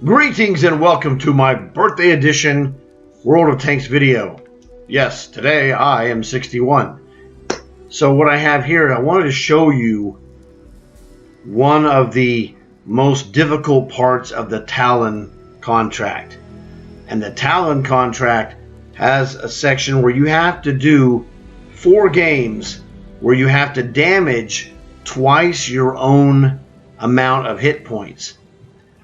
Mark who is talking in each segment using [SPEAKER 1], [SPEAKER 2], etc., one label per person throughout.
[SPEAKER 1] Greetings and welcome to my birthday edition World of Tanks video. Yes, today I am 61. So what I have here, I wanted to show you one of the most difficult parts of the TALON contract. And the TALON contract has a section where you have to do 4 games where you have to damage twice your own amount of hit points.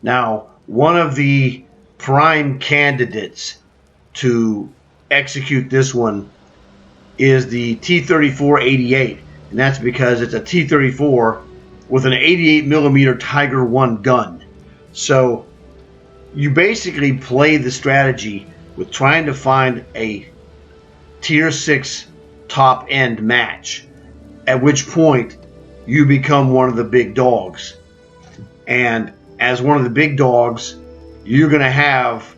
[SPEAKER 1] Now, one of the prime candidates to execute this one is the T-34-88, and that's because it's a T-34 with an 88 millimeter Tiger 1 gun. So you basically play the strategy with trying to find a tier 6 top end match, at which point you become one of the big dogs. And as one of the big dogs, you're going to have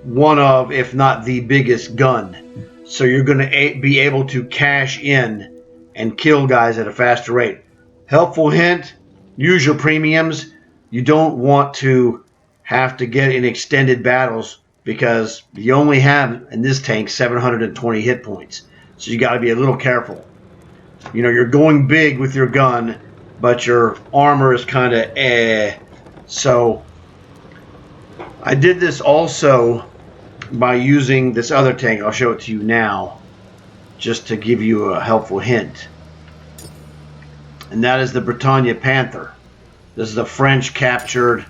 [SPEAKER 1] one of, if not the biggest gun. So you're going to be able to cash in and kill guys at a faster rate. Helpful hint, use your premiums. You don't want to have to get in extended battles because you only have, in this tank, 720 hit points. So you got to be a little careful. You know, you're going big with your gun, but your armor is kind of So I did this also by using this other tank. I'll show it to you now just to give you a helpful hint. And that is the Britannia Panther. This is a French captured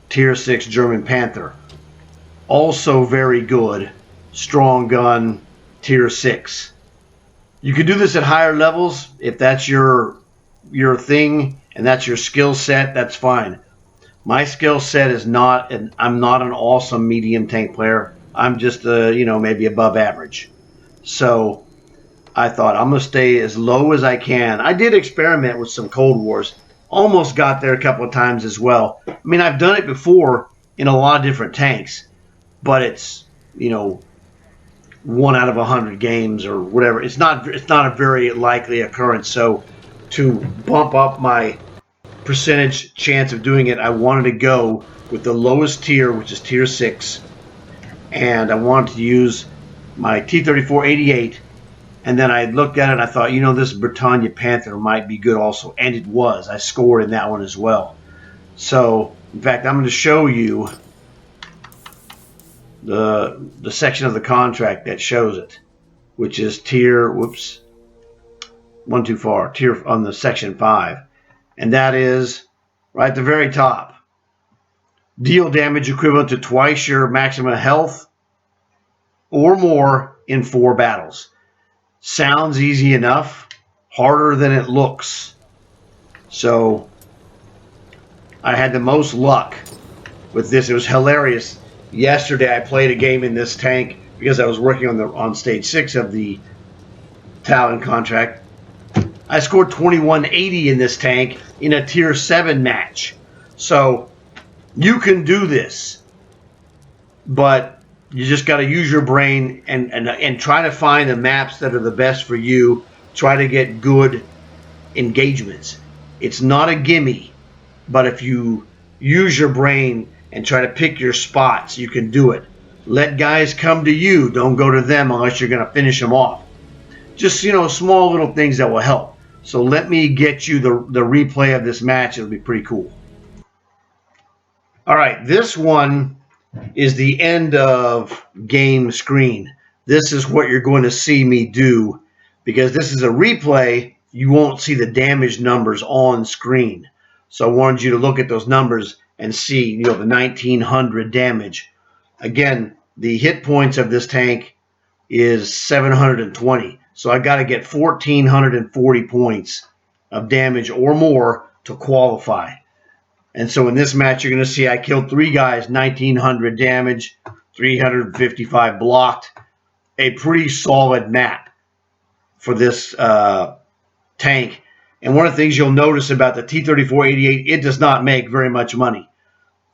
[SPEAKER 1] tier 6 German Panther. Also very good, strong gun, tier 6. You can do this at higher levels if that's your thing and that's your skill set. That's fine. My skill set is not, and I'm not an awesome medium tank player. I'm just maybe above average. So I thought I'm gonna stay as low as I can. I did experiment with some Cold Wars. Almost got there a couple of times as well. I mean, I've done it before in a lot of different tanks, but it's 1 out of 100 games or whatever. It's not a very likely occurrence. So to bump up my percentage chance of doing it, I wanted to go with the lowest tier, which is tier 6, and I wanted to use my T-34-88. And then I looked at it and I thought, this Britannia Panther might be good also, and it was. I scored in that one as well. So in fact, I'm going to show you the section of the contract that shows it, which is tier tier on the section 5. And that is right at the very top. Deal damage equivalent to twice your maximum health or more in 4 battles. Sounds easy enough, harder than it looks. So I had the most luck with this. It was hilarious. Yesterday I played a game in this tank because I was working on stage 6 of the TALON contract. I scored 2180 in this tank in a tier 7 match. So you can do this, but you just got to use your brain and try to find the maps that are the best for you. Try to get good engagements. It's not a gimme, but if you use your brain and try to pick your spots, you can do it. Let guys come to you. Don't go to them unless you're going to finish them off. Just, small little things that will help. So let me get you the replay of this match. It'll be pretty cool. All right, this one is the end of game screen. This is what you're going to see me do. Because this is a replay, you won't see the damage numbers on screen. So I wanted you to look at those numbers and see, the 1900 damage. Again, the hit points of this tank is 720. So I got to get 1,440 points of damage or more to qualify. And so in this match, you're going to see I killed 3 guys, 1,900 damage, 355 blocked. A pretty solid map for this tank. And one of the things you'll notice about the T-34-88, it does not make very much money.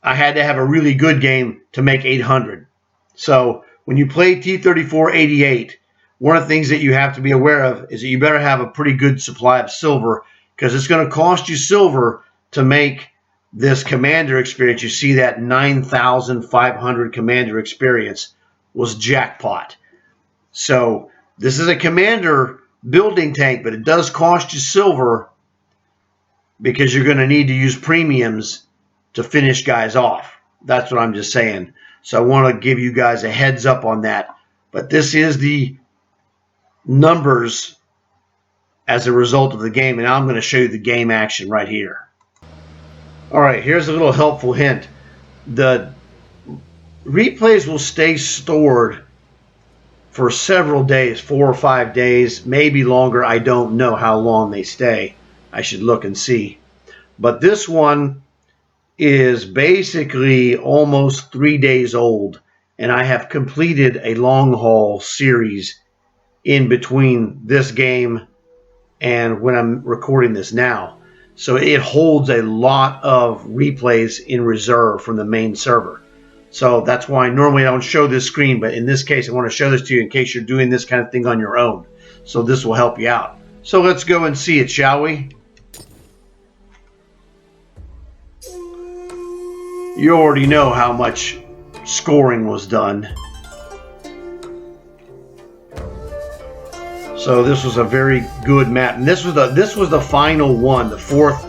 [SPEAKER 1] I had to have a really good game to make 800. So when you play T-34-88, one of the things that you have to be aware of is that you better have a pretty good supply of silver, because it's going to cost you silver to make this commander experience, you see that 9,500 commander experience was jackpot. So this is a commander building tank, but it does cost you silver because you're going to need to use premiums to finish guys off. That's what I'm just saying. So I want to give you guys a heads up on that. But this is the numbers as a result of the game, and I'm going to show you the game action right here. All right, here's a little helpful hint. The replays will stay stored for several days, 4 or 5 days, maybe longer. I don't know how long they stay. I should look and see. But this one is basically almost 3 days old, and I have completed a long haul series in between this game and when I'm recording this now. So it holds a lot of replays in reserve from the main server. So that's why normally I don't show this screen, but in this case I want to show this to you in case you're doing this kind of thing on your own. So this will help you out. So let's go and see it, shall we? You already know how much scoring was done. So this was a very good map, and this was the final one, the fourth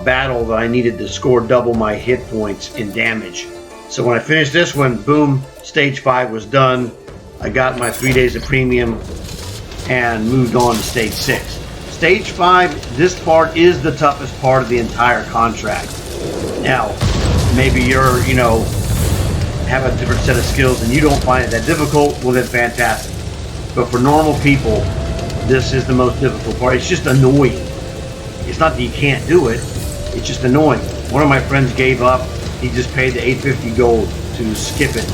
[SPEAKER 1] battle that I needed to score double my hit points in damage. So when I finished this one, boom, stage 5 was done. I got my 3 days of premium and moved on to stage 6. Stage 5, this part is the toughest part of the entire contract. Now, maybe you're, have a different set of skills and you don't find it that difficult, well then fantastic. But for normal people, this is the most difficult part. It's just annoying. It's not that you can't do it, it's just annoying. One of my friends gave up. He just paid the 850 gold to skip it.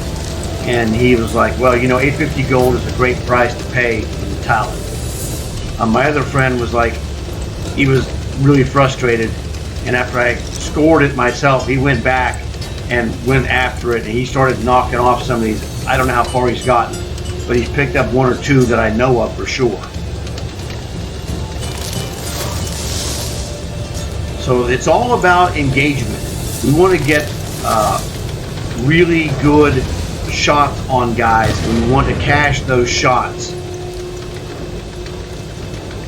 [SPEAKER 1] And he was like, well, 850 gold is a great price to pay for the TALON. My other friend was like, he was really frustrated, and after I scored it myself, he went back and went after it, and he started knocking off some of these. I don't know how far he's gotten, but he's picked up 1 or 2 that I know of for sure. So it's all about engagement. We want to get really good shots on guys, and we want to cash those shots.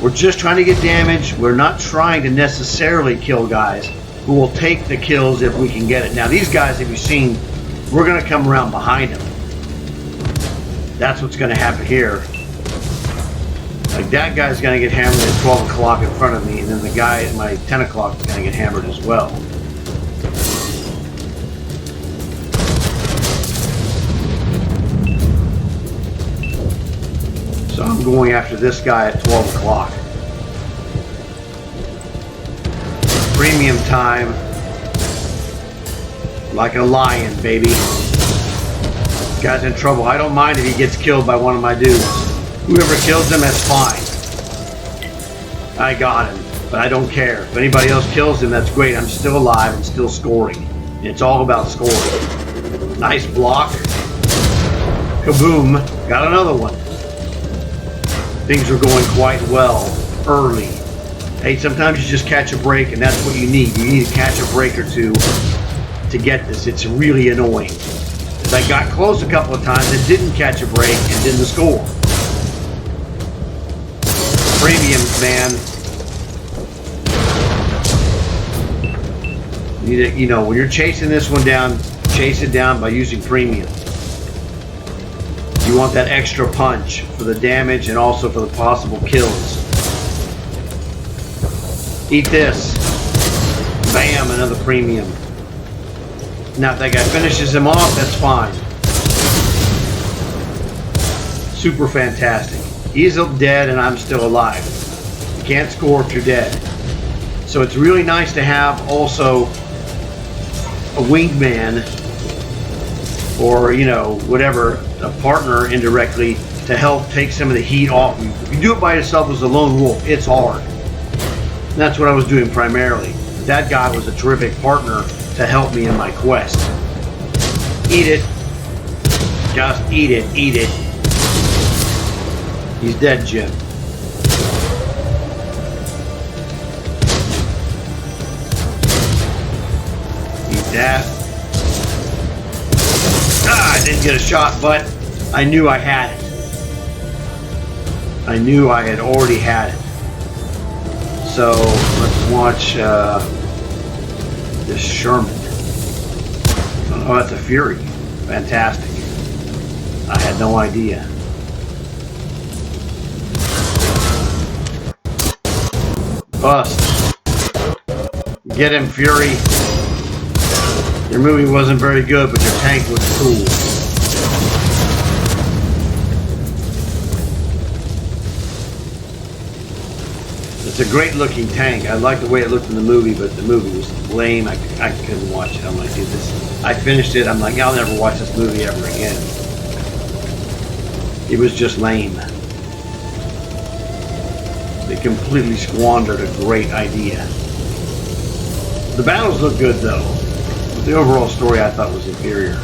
[SPEAKER 1] We're just trying to get damage. We're not trying to necessarily kill guys. We will take the kills if we can get it. Now these guys, if you've seen, we're going to come around behind them. That's what's going to happen here. Like that guy's going to get hammered at 12 o'clock in front of me, and then the guy at my 10 o'clock is going to get hammered as well. So I'm going after this guy at 12 o'clock. Premium time. Like a lion, baby. This guy's in trouble. I don't mind if he gets killed by one of my dudes. Whoever kills him, that's fine. I got him, but I don't care. If anybody else kills him, that's great. I'm still alive and still scoring. And it's all about scoring. Nice block. Kaboom. Got another one. Things are going quite well early. Hey, sometimes you just catch a break, and that's what you need. You need to catch a break or two to get this. It's really annoying. As I got close a couple of times, it didn't catch a break and didn't score. Premiums, man. You need to, when you're chasing this one down, chase it down by using premium. You want that extra punch for the damage and also for the possible kills. Eat this. Bam, another premium. Now if that guy finishes him off, that's fine. Super fantastic. He's dead and I'm still alive. You can't score if you're dead. So it's really nice to have also a wingman or, whatever, a partner indirectly to help take some of the heat off you. If you do it by yourself as a lone wolf, it's hard. And that's what I was doing primarily. That guy was a terrific partner to help me in my quest. Eat it. Just eat it. Eat it. He's dead, Jim. that. Ah, I didn't get a shot, but I knew I had it. I knew I had already had it. So let's watch this Sherman. Oh, that's a Fury. Fantastic. I had no idea. Bust. Get him, Fury. Your movie wasn't very good, but your tank was cool. It's a great looking tank. I like the way it looked in the movie, but the movie was lame. I couldn't watch it. I'm like, dude, this. I finished it. I'm like, I'll never watch this movie ever again. It was just lame. They completely squandered a great idea. The battles look good though. But the overall story I thought was inferior.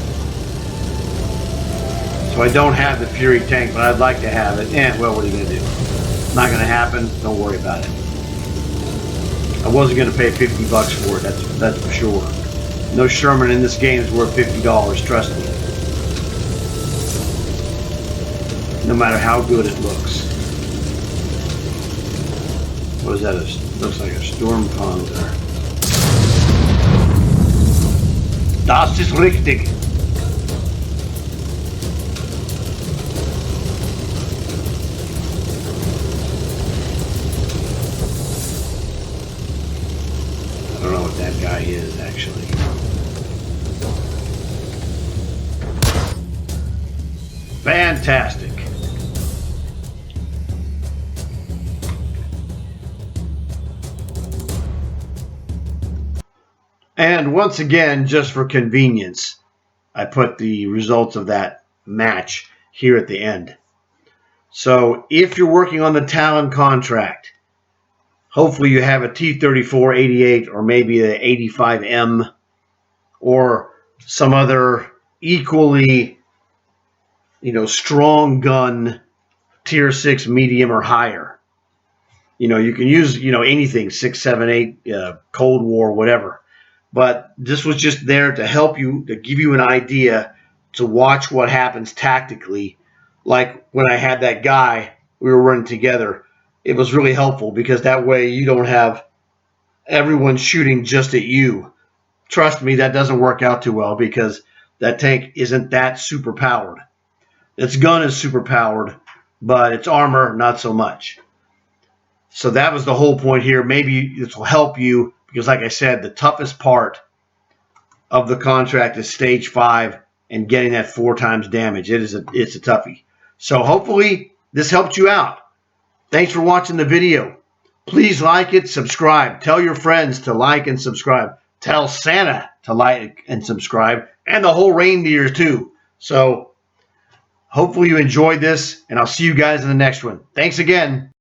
[SPEAKER 1] So I don't have the Fury tank, but I'd like to have it. Well, what are you going to do? Not going to happen. Don't worry about it. I wasn't going to pay $50 for it. That's for sure. No Sherman in this game is worth $50. Trust me. No matter how good it looks. What is that? It looks like a Stormpanzer. Das ist richtig. I don't know what that guy is actually. Fantastic. And once again, just for convenience, I put the results of that match here at the end. So if you're working on the Talon contract, hopefully you have a T-34-88 or maybe a 85M or some other equally, strong gun, tier 6 medium or higher. You can use, anything, 6, 7, 8, Cold War, whatever. But this was just there to help you, to give you an idea to watch what happens tactically. Like when I had that guy, we were running together. It was really helpful because that way you don't have everyone shooting just at you. Trust me, that doesn't work out too well because that tank isn't that super powered. Its gun is super powered, but its armor, not so much. So that was the whole point here. Maybe this will help you because, like I said, the toughest part of the contract is stage 5 and getting that 4 times damage. It's a toughie. So hopefully this helped you out. Thanks for watching the video. Please like it, subscribe. Tell your friends to like and subscribe. Tell Santa to like and subscribe, and the whole reindeer too. So hopefully you enjoyed this, and I'll see you guys in the next one. Thanks again.